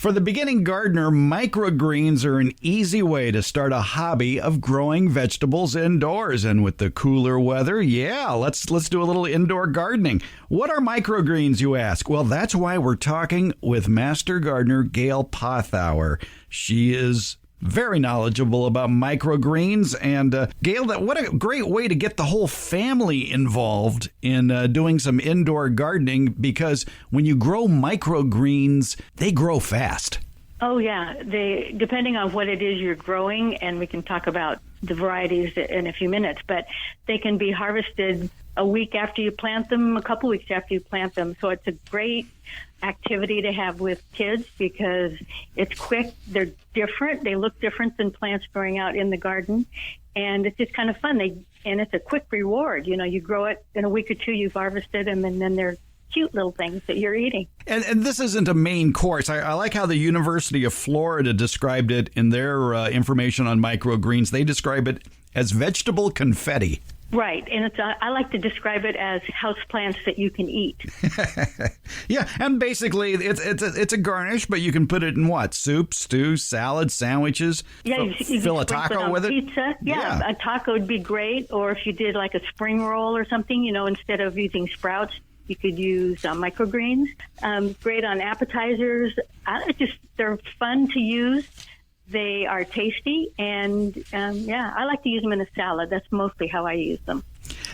For the beginning gardener, microgreens are an easy way to start a hobby of growing vegetables indoors. And with the cooler weather, let's do a little indoor gardening. What are microgreens, you ask? Well, that's why we're talking with Master Gardener Gail Pothour. She is very knowledgeable about microgreens. And Gail, what a great way to get the whole family involved in doing some indoor gardening, because when you grow microgreens, they grow fast. Oh, yeah. Depending on what it is you're growing, and we can talk about the varieties in a few minutes, but they can be harvested a week after you plant them, a couple weeks after you plant them. So it's a great activity to have with kids because it's quick. They're different. They look different than plants growing out in the garden. And it's just kind of fun. And it's a quick reward. You know, you grow it in a week or two, you've harvested them, and then they're cute little things that you're eating. And this isn't a main course. I like how the University of Florida described it in their information on microgreens. They describe it as vegetable confetti. Right, and I like to describe it as houseplants that you can eat. Yeah, and basically it's a garnish, but you can put it in what? Soup, stew, salad, sandwiches. Yeah, you fill a taco with it. Pizza. Yeah, a taco would be great. Or if you did like a spring roll or something, you know, instead of using sprouts, you could use microgreens. Great on appetizers. They're fun to use. They are tasty, and I like to use them in a salad. That's mostly how I use them.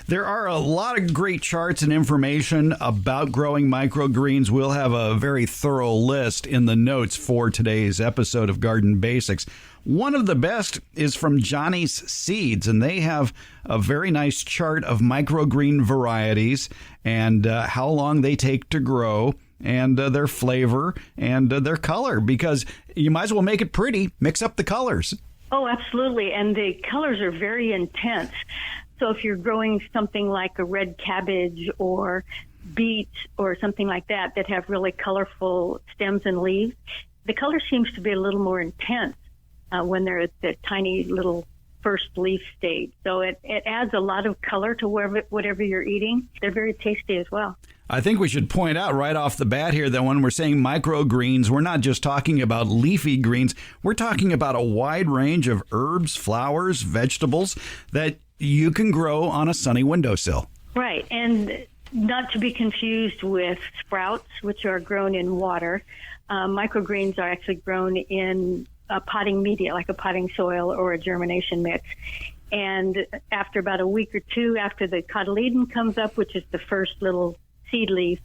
There are a lot of great charts and information about growing microgreens. We'll have a very thorough list in the notes for today's episode of Garden Basics. One of the best is from Johnny's Seeds, and they have a very nice chart of microgreen varieties and how long they take to grow, and their flavor and their color, because you might as well make it pretty. Mix up the colors. Oh, absolutely. And the colors are very intense. So if you're growing something like a red cabbage or beets or something like that have really colorful stems and leaves, the color seems to be a little more intense when they're at the tiny little first leaf stage. So it adds a lot of color to whatever you're eating. They're very tasty as well. I think we should point out right off the bat here that when we're saying microgreens, we're not just talking about leafy greens. We're talking about a wide range of herbs, flowers, vegetables that you can grow on a sunny windowsill. Right, and not to be confused with sprouts, which are grown in water. Microgreens are actually grown in a potting media, like a potting soil or a germination mix. And after about a week or two after the cotyledon comes up, which is the first little seed leaf,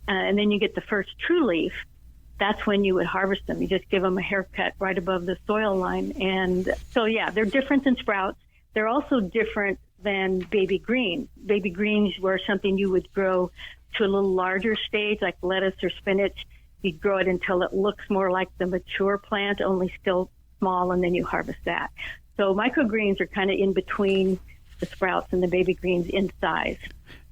and then you get the first true leaf, that's when you would harvest them. You just give them a haircut right above the soil line. And so, they're different than sprouts. They're also different than baby greens. Baby greens were something you would grow to a little larger stage, like lettuce or spinach. You'd grow it until it looks more like the mature plant, only still small, and then you harvest that. So microgreens are kind of in between the sprouts and the baby greens in size.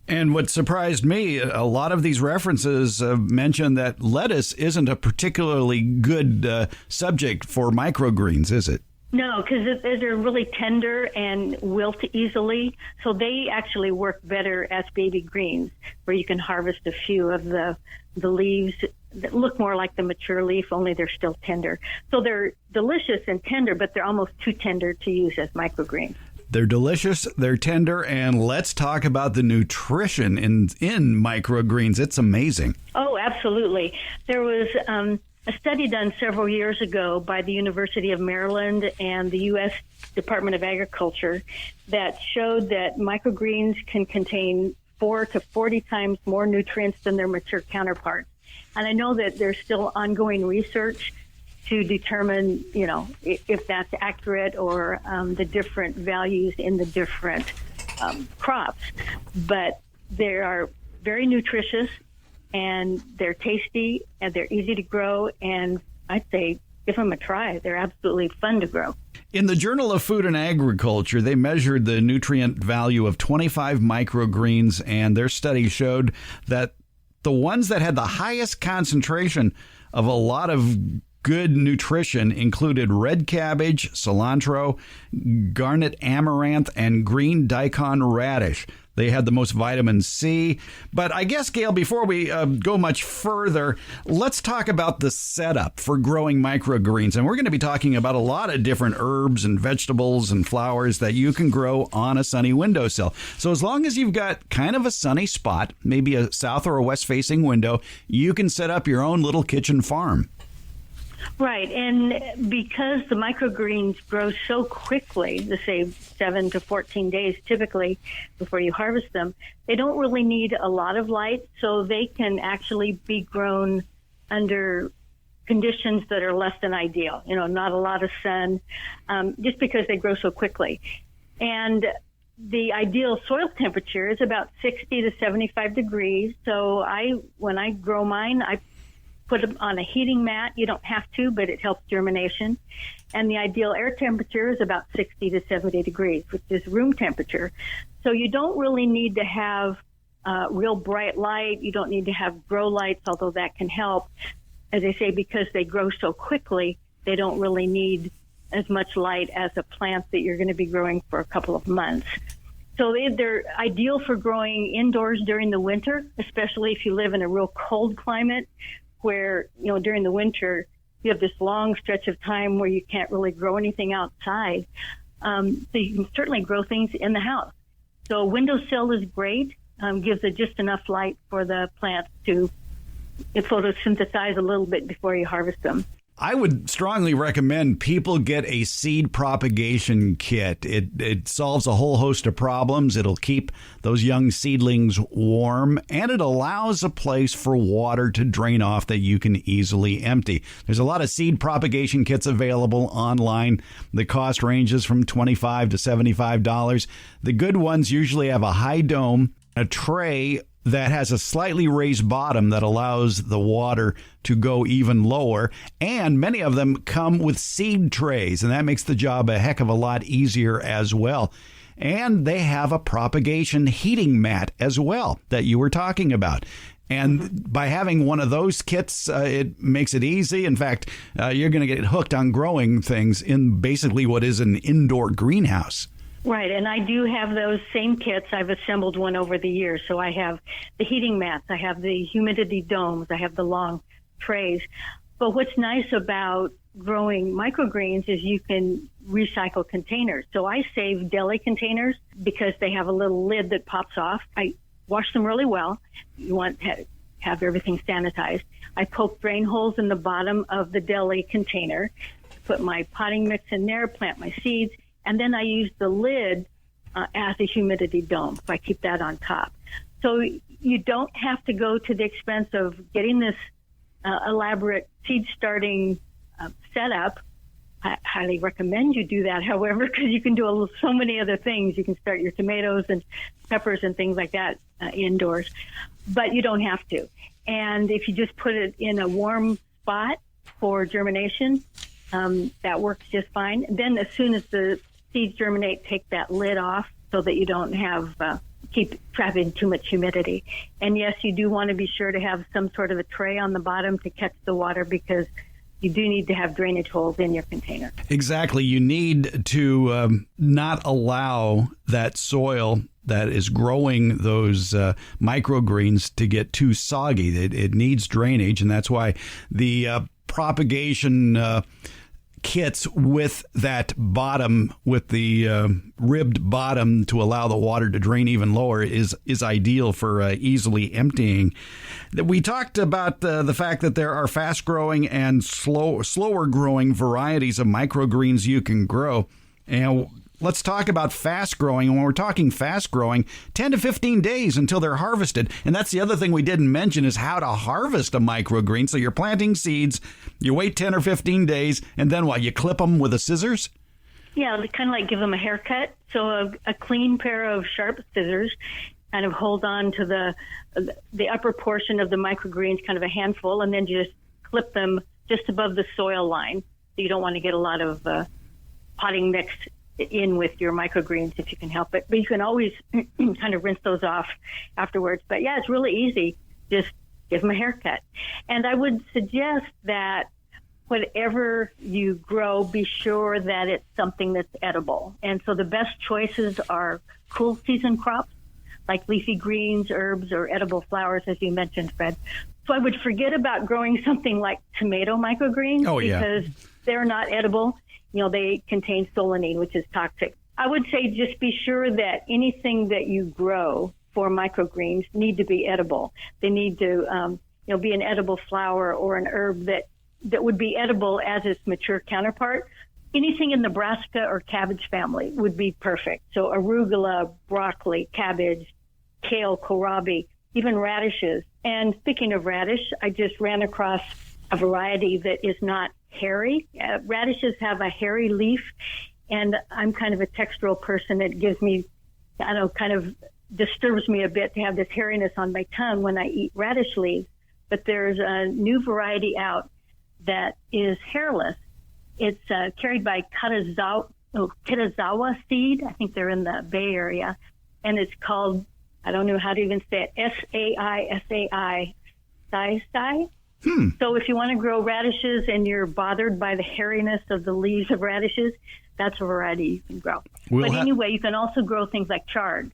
And what surprised me, a lot of these references mention that lettuce isn't a particularly good subject for microgreens, is it? No, because they're really tender and wilt easily. So they actually work better as baby greens, where you can harvest a few of the leaves that look more like the mature leaf, only they're still tender. So they're delicious and tender, but they're almost too tender to use as microgreens. They're delicious, they're tender, and let's talk about the nutrition in microgreens. It's amazing. Oh, absolutely. There was a study done several years ago by the University of Maryland and the U.S. Department of Agriculture that showed that microgreens can contain 4 to 40 times more nutrients than their mature counterparts. And I know that there's still ongoing research to determine, if that's accurate or the different values in the different crops. But they are very nutritious, and they're tasty, and they're easy to grow, and I'd say give them a try. They're absolutely fun to grow. In the Journal of Food and Agriculture, they measured the nutrient value of 25 microgreens, and their study showed that the ones that had the highest concentration of a lot of good nutrition included red cabbage, cilantro, garnet amaranth, and green daikon radish. They had the most vitamin C. But I guess, Gail, before we go much further, let's talk about the setup for growing microgreens. And we're going to be talking about a lot of different herbs and vegetables and flowers that you can grow on a sunny windowsill. So as long as you've got kind of a sunny spot, maybe a south or a west facing window, you can set up your own little kitchen farm. Right, and because the microgreens grow so quickly, let's say 7 to 14 days typically before you harvest them, they don't really need a lot of light, so they can actually be grown under conditions that are less than ideal, not a lot of sun, just because they grow so quickly. And the ideal soil temperature is about 60 to 75 degrees, so when I grow mine, I put them on a heating mat. You don't have to, but it helps germination. And the ideal air temperature is about 60 to 70 degrees, which is room temperature. So you don't really need to have real bright light. You don't need to have grow lights, although that can help. As I say, because they grow so quickly, they don't really need as much light as a plant that you're going to be growing for a couple of months. So they're ideal for growing indoors during the winter, especially if you live in a real cold climate, where, during the winter, you have this long stretch of time where you can't really grow anything outside. So you can certainly grow things in the house. So a windowsill is great, gives it just enough light for the plants to photosynthesize a little bit before you harvest them. I would strongly recommend people get a seed propagation kit. It solves a whole host of problems. It'll keep those young seedlings warm, and it allows a place for water to drain off that you can easily empty. There's a lot of seed propagation kits available online. The cost ranges from $25 to $75. The good ones usually have a high dome, a tray that has a slightly raised bottom that allows the water to go even lower. And many of them come with seed trays, and that makes the job a heck of a lot easier as well. And they have a propagation heating mat as well that you were talking about. And by having one of those kits, it makes it easy. In fact, you're going to get hooked on growing things in basically what is an indoor greenhouse. Right, and I do have those same kits. I've assembled one over the years. So I have the heating mats, I have the humidity domes, I have the long trays. But what's nice about growing microgreens is you can recycle containers. So I save deli containers because they have a little lid that pops off. I wash them really well. You want to have everything sanitized. I poke drain holes in the bottom of the deli container, put my potting mix in there, plant my seeds, and then I use the lid as a humidity dome. So I keep that on top. So you don't have to go to the expense of getting this elaborate seed starting setup. I highly recommend you do that, however, because you can do so many other things. You can start your tomatoes and peppers and things like that indoors, but you don't have to. And if you just put it in a warm spot for germination, that works just fine. Then as soon as the seeds germinate, take that lid off so that you don't have keep trapping too much humidity. And yes, you do want to be sure to have some sort of a tray on the bottom to catch the water, because you do need to have drainage holes in your container. Exactly. You need to not allow that soil that is growing those microgreens to get too soggy. It needs drainage, and that's why the propagation kits with that bottom, with the ribbed bottom to allow the water to drain even lower, is ideal for easily emptying. We talked about the fact that there are fast-growing and slower-growing varieties of microgreens you can grow. And let's talk about fast-growing. And when we're talking fast-growing, 10 to 15 days until they're harvested. And that's the other thing we didn't mention, is how to harvest a microgreen. So you're planting seeds, you wait 10 or 15 days, and then what? You clip them with a scissors? Yeah, kind of like give them a haircut. So a clean pair of sharp scissors kind of hold on to the upper portion of the microgreens, kind of a handful, and then just clip them just above the soil line. So you don't want to get a lot of potting mix in with your microgreens if you can help it. But you can always kind of rinse those off afterwards. But yeah, it's really easy. Just give them a haircut. And I would suggest that whatever you grow, be sure that it's something that's edible. And so the best choices are cool season crops like leafy greens, herbs, or edible flowers, as you mentioned, Fred. So I would forget about growing something like tomato microgreens because they're not edible. They contain solanine, which is toxic. I would say just be sure that anything that you grow for microgreens need to be edible. They need to be an edible flower or an herb that would be edible as its mature counterpart. Anything in the brassica or cabbage family would be perfect. So arugula, broccoli, cabbage, kale, kohlrabi, even radishes. And speaking of radish, I just ran across a variety that is not hairy. Radishes have a hairy leaf, and I'm kind of a textural person. It gives me, kind of disturbs me a bit to have this hairiness on my tongue when I eat radish leaves. But there's a new variety out that is hairless. It's carried by Kitazawa seed. I think they're in the Bay Area. And it's called, I don't know how to even say it, Sai, Sai. So if you want to grow radishes and you're bothered by the hairiness of the leaves of radishes, that's a variety you can grow. Anyway, you can also grow things like chard,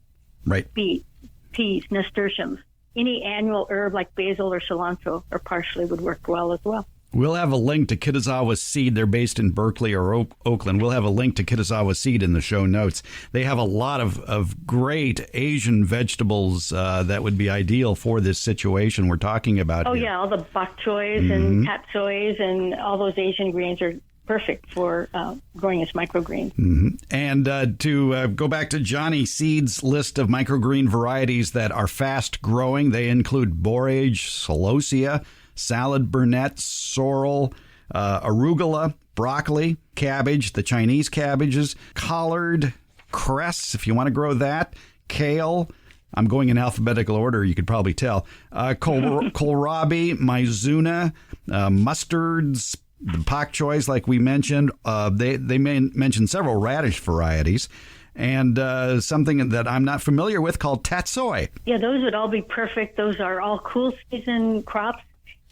beet, peas, nasturtiums. Any annual herb like basil or cilantro or parsley would work well as well. We'll have a link to Kitazawa Seed. They're based in Berkeley or Oakland. We'll have a link to Kitazawa Seed in the show notes. They have a lot of great Asian vegetables that would be ideal for this situation we're talking about here. Yeah, all the bok choys and patsoys and all those Asian greens are perfect for growing as microgreens. And to go back to Johnny Seed's list of microgreen varieties that are fast growing, they include borage, celosia, salad burnet, sorrel, arugula, broccoli, cabbage, the Chinese cabbages, collard, cress, if you want to grow that, kale. I'm going in alphabetical order, you could probably tell. Kohlrabi, mizuna, mustards, the pak choys, like we mentioned. They mention several radish varieties. And something that I'm not familiar with called tatsoi. Yeah, those would all be perfect. Those are all cool season crops,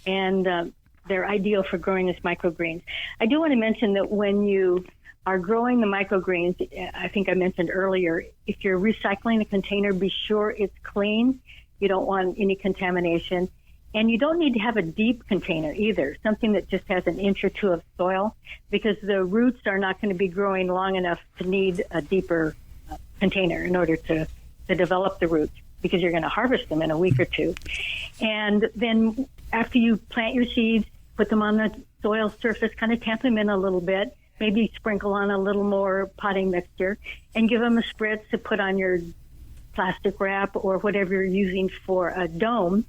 and they're ideal for growing as microgreens. I do want to mention that when you are growing the microgreens, I think I mentioned earlier, if you're recycling the container, be sure it's clean. You don't want any contamination. And you don't need to have a deep container either, something that just has an inch or two of soil, because the roots are not going to be growing long enough to need a deeper container in order to develop the roots, because you're going to harvest them in a week or two. And then after you plant your seeds, put them on the soil surface, kind of tamp them in a little bit, maybe sprinkle on a little more potting mixture, and give them a spritz to put on your plastic wrap or whatever you're using for a dome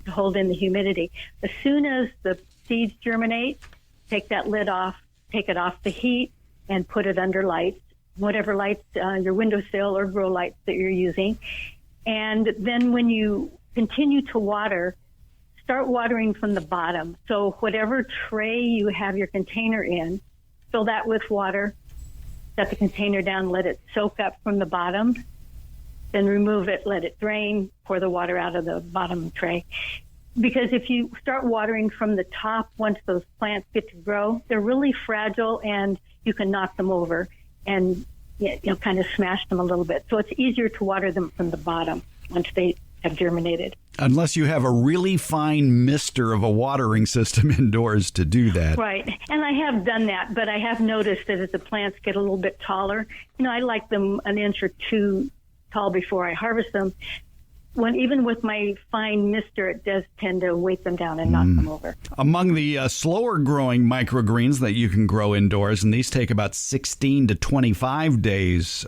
to hold in the humidity. As soon as the seeds germinate, take that lid off, take it off the heat, and put it under lights, whatever lights, your windowsill or grow lights that you're using. And then when you continue to water, start watering from the bottom. So whatever tray you have your container in, fill that with water, set the container down, let it soak up from the bottom, then remove it, let it drain, pour the water out of the bottom tray. Because if you start watering from the top, once those plants get to grow, they're really fragile and you can knock them over and kind of smash them a little bit. So it's easier to water them from the bottom once they have germinated. Unless you have a really fine mister of a watering system indoors to do that. Right. And I have done that, but I have noticed that as the plants get a little bit taller, I like them an inch or two tall before I harvest them. Even with my fine mister, it does tend to weight them down and knock them over. Among the slower growing microgreens that you can grow indoors, and these take about 16 to 25 days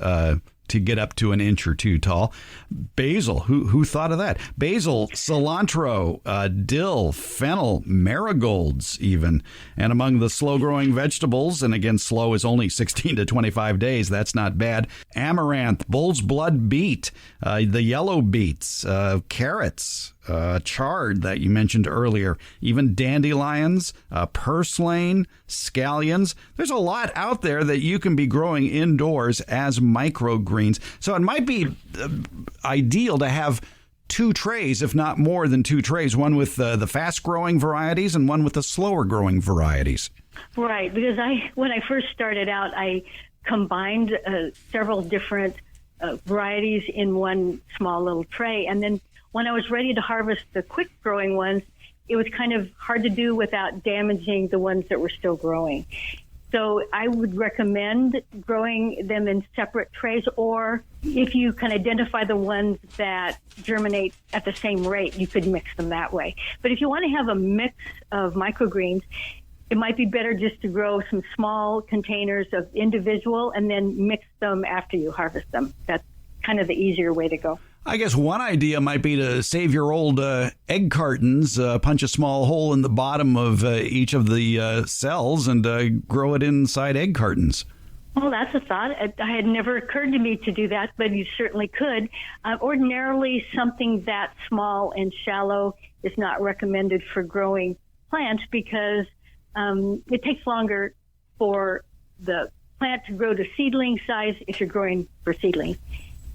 to get up to an inch or two tall. Basil, who thought of that? Basil, cilantro, dill, fennel, marigolds even. And among the slow-growing vegetables, and again, slow is only 16 to 25 days, that's not bad, amaranth, bull's blood beet, the yellow beets, carrots, chard that you mentioned earlier, even dandelions, purslane, scallions. There's a lot out there that you can be growing indoors as microgreens. So it might be ideal to have two trays, if not more than two trays, one with the fast-growing varieties and one with the slower-growing varieties. Right, because when I first started out, I combined several different varieties in one small little tray. And then when I was ready to harvest the quick growing ones, it was kind of hard to do without damaging the ones that were still growing. So I would recommend growing them in separate trays, or if you can identify the ones that germinate at the same rate, you could mix them that way. But if you want to have a mix of microgreens, it might be better just to grow some small containers of individual and then mix them after you harvest them. That's kind of the easier way to go. I guess one idea might be to save your old egg cartons, punch a small hole in the bottom of each of the cells and grow it inside egg cartons. Well, that's a thought. It had never occurred to me to do that, but you certainly could. Ordinarily, something that small and shallow is not recommended for growing plants because it takes longer for the plant to grow to seedling size if you're growing for seedlings.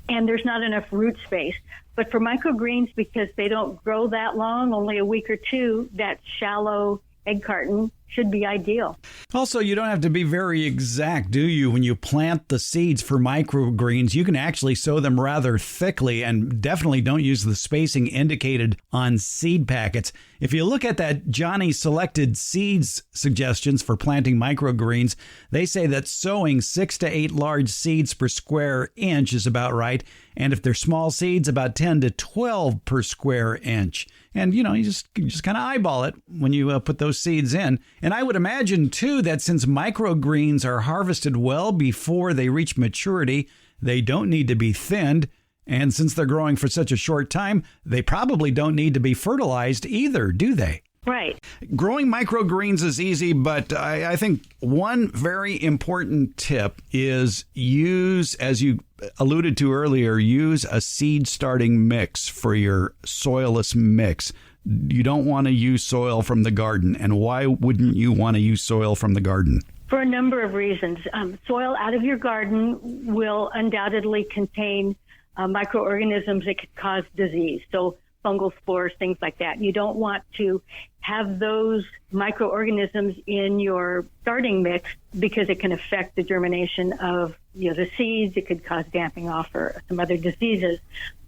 And there's not enough root space. But for microgreens, because they don't grow that long, only a week or two, that shallow egg carton should be ideal. Also, you don't have to be very exact, do you? When you plant the seeds for microgreens, you can actually sow them rather thickly and definitely don't use the spacing indicated on seed packets. If you look at that Johnny Selected Seeds suggestions for planting microgreens, they say that sowing 6 to 8 large seeds per square inch is about right. And if they're small seeds, about 10 to 12 per square inch. And, you just kind of eyeball it when you put those seeds in. And I would imagine, too, that since microgreens are harvested well before they reach maturity, they don't need to be thinned. And since they're growing for such a short time, they probably don't need to be fertilized either, do they? Right. Growing microgreens is easy, but I think one very important tip is use, as you alluded to earlier, use a seed starting mix for your soilless mix. You don't want to use soil from the garden. And why wouldn't you want to use soil from the garden? For a number of reasons. Soil out of your garden will undoubtedly contain microorganisms that could cause disease. So fungal spores, things like that. You don't want to have those microorganisms in your starting mix because it can affect the germination of the seeds. It could cause damping off or some other diseases.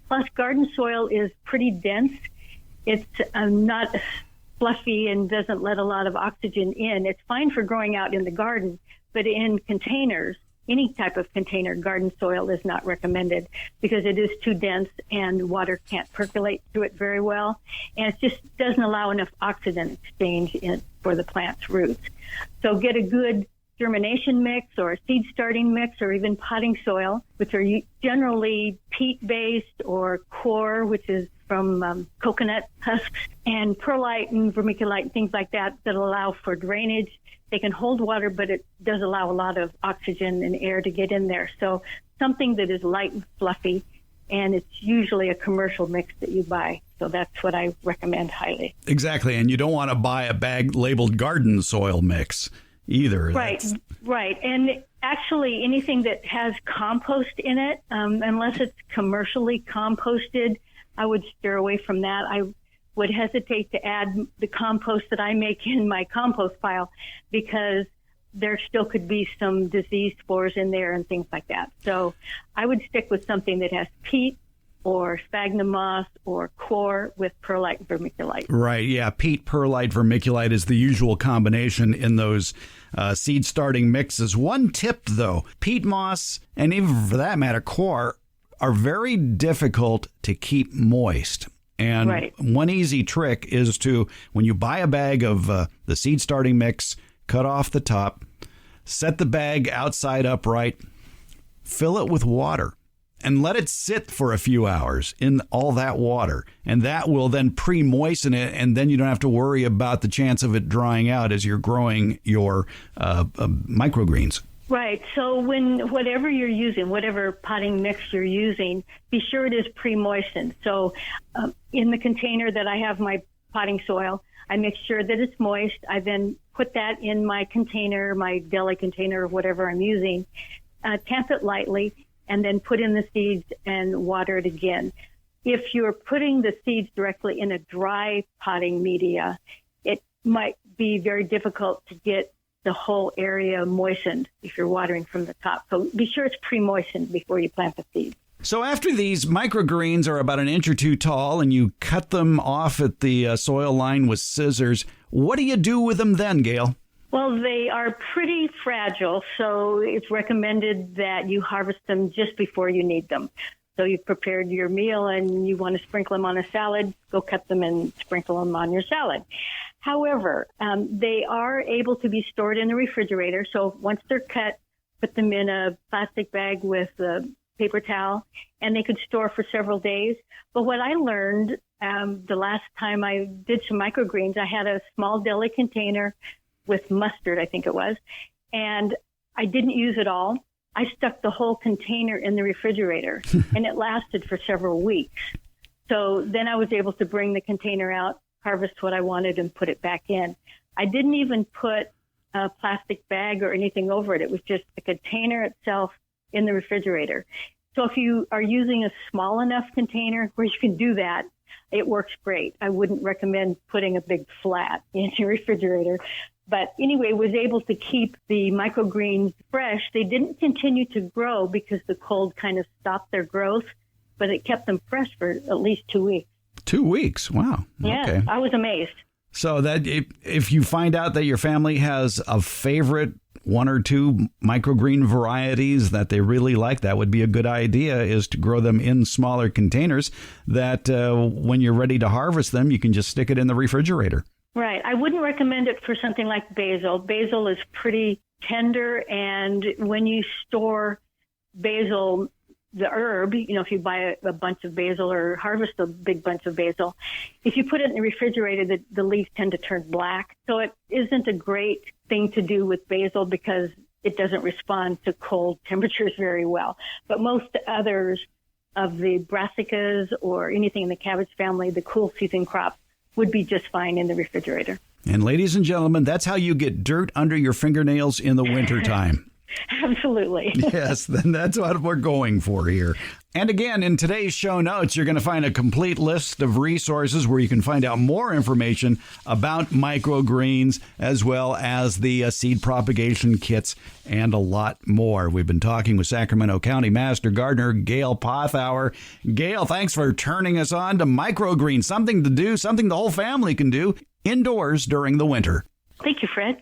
Plus, garden soil is pretty dense. It's not fluffy and doesn't let a lot of oxygen in. It's fine for growing out in the garden, but in containers, any type of container, garden soil is not recommended because it is too dense and water can't percolate through it very well. And it just doesn't allow enough oxygen exchange for the plant's roots. So get a good germination mix or a seed starting mix or even potting soil, which are generally peat-based, or coir, which is from coconut husks, and perlite and vermiculite and things like that allow for drainage. They can hold water, but it does allow a lot of oxygen and air to get in there. So something that is light and fluffy, and it's usually a commercial mix that you buy. So that's what I recommend highly. Exactly, and you don't want to buy a bag labeled garden soil mix either. Right. And actually anything that has compost in it, unless it's commercially composted, I would steer away from that. I would hesitate to add the compost that I make in my compost pile because there still could be some disease spores in there and things like that. So I would stick with something that has peat or sphagnum moss or coir with perlite and vermiculite. Right, yeah. Peat, perlite, vermiculite is the usual combination in those seed starting mixes. One tip, though, peat moss, and even for that matter, coir, are very difficult to keep moist. And one easy trick is to, when you buy a bag of the seed starting mix, cut off the top, set the bag outside upright, fill it with water, and let it sit for a few hours in all that water. And that will then pre-moisten it, and then you don't have to worry about the chance of it drying out as you're growing your microgreens. Right. So whatever you're using, whatever potting mix you're using, be sure it is pre-moistened. So in the container that I have my potting soil, I make sure that it's moist. I then put that in my container, my deli container, or whatever I'm using, tamp it lightly, and then put in the seeds and water it again. If you're putting the seeds directly in a dry potting media, it might be very difficult to get the whole area moistened if you're watering from the top. So be sure it's pre-moistened before you plant the seeds. So after these microgreens are about an inch or two tall and you cut them off at the soil line with scissors, what do you do with them then, Gail? Well, they are pretty fragile, so it's recommended that you harvest them just before you need them. So you've prepared your meal and you want to sprinkle them on a salad, go cut them and sprinkle them on your salad. However, they are able to be stored in the refrigerator. So once they're cut, put them in a plastic bag with a paper towel, and they could store for several days. But what I learned the last time I did some microgreens, I had a small deli container with mustard, I think it was, and I didn't use it all. I stuck the whole container in the refrigerator, and it lasted for several weeks. So then I was able to bring the container out, harvest what I wanted, and put it back in. I didn't even put a plastic bag or anything over it. It was just the container itself in the refrigerator. So if you are using a small enough container where you can do that, it works great. I wouldn't recommend putting a big flat in your refrigerator. But anyway, was able to keep the microgreens fresh. They didn't continue to grow because the cold kind of stopped their growth, but it kept them fresh for at least 2 weeks. 2 weeks? Wow. Yeah, okay. I was amazed. So that if you find out that your family has a favorite one or two microgreen varieties that they really like, that would be a good idea, is to grow them in smaller containers that when you're ready to harvest them, you can just stick it in the refrigerator. Right. I wouldn't recommend it for something like basil. Basil is pretty tender, and when you store basil, the herb, if you buy a bunch of basil or harvest a big bunch of basil, if you put it in the refrigerator, the leaves tend to turn black. So it isn't a great thing to do with basil because it doesn't respond to cold temperatures very well. But most others of the brassicas or anything in the cabbage family, the cool season crops, would be just fine in the refrigerator. And ladies and gentlemen, that's how you get dirt under your fingernails in the wintertime. Absolutely. Yes, then that's what we're going for here. And again, in today's show notes, you're going to find a complete list of resources where you can find out more information about microgreens, as well as the seed propagation kits and a lot more. We've been talking with Sacramento County Master Gardener Gail Pothour. Gail, thanks for turning us on to microgreens, something to do, something the whole family can do indoors during the winter. Thank you, Fred.